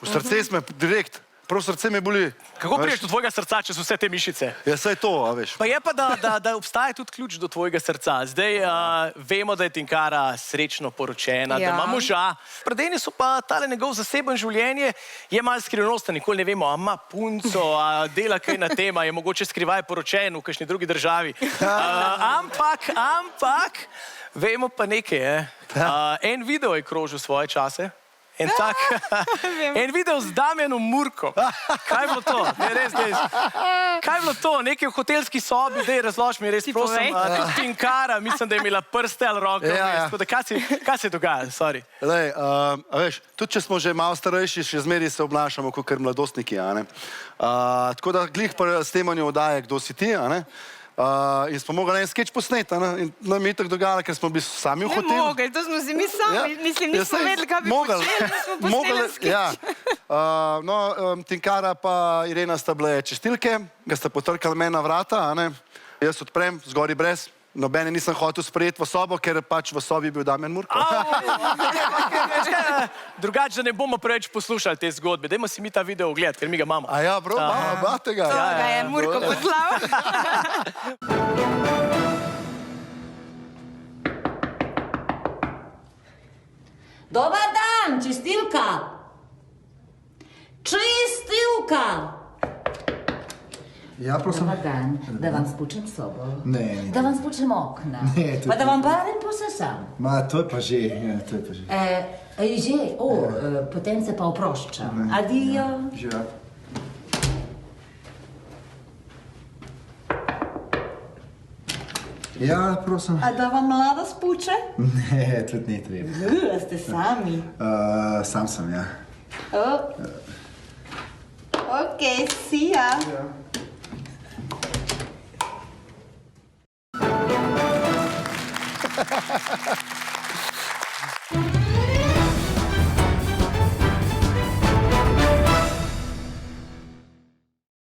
V srce sme direkt. Prav srce me boli. Kako priješ do tvojega srca, če so vse te mišice? Ja, saj to, a veš. Pa je pa, da obstaja tudi ključ do tvojega srca. Zdaj vemo, da je Tinkara srečno poročena, da ima moža. Pred Denisom pa tale njegov zaseben življenje je malo skrivnosten, nikoli ne vemo, a ima punco, a dela kaj na tema, je mogoče skrivaj poročen v kakšni drugi državi. Ampak, vemo pa nekaj, en video je krožil svoje čase. En video z Damjanom Murko. Kaj je bilo to? Kaj je bilo to? Nekaj v hotelski sobi, dej razloži mi res, prosim. Tudi Tinkara, mislim, da je imela prste ali roke. Kaj se dogaja? Sorry. Lej, a veš, tudi če smo že malo starejši, še zmeri se obnašamo kot mladostniki, a ne. Tako da glih pa snemanju oddaje, kdo si ti, a ne. In smo mogli en skeč posneti, in nam je tako dogajalo, ker smo bili sami v hotelu. Ne mogli, to smo si mi sami, mislim, nismo vedeli, kaj bi počeli, smo posneli skeč. No, Tinkara pa Irena sta bile čistilke, ga sta potrkali meni na vrata, a ne. Jaz odprem, zgori brez, nobene nisem hotel sprejeti v sobo, ker pač v sobi je bil Damjan Murko. Drugače, da ne bomo preveč poslušali te zgodbe. Dajmo si mi ta video ogledati, ker mi ga imamo. A ja, bro, imate ga. To ga je Murko poslal. Dobar dan, čistilka! Čistilka! Ja, prosim. Dobar dan, da vam spučem sobo. Ne. Da vam spučem okna. Ne, to je pa da vam barem posesam. Ma, to je pa že, ja, to je pa že. Potem se pa oproščam. Adijo. Živa. Ja, prosim. A da vam mlada spuče? Ne, tudi ne treba. Ste sami. Sam sem, ja. Okej, see ya. Ja.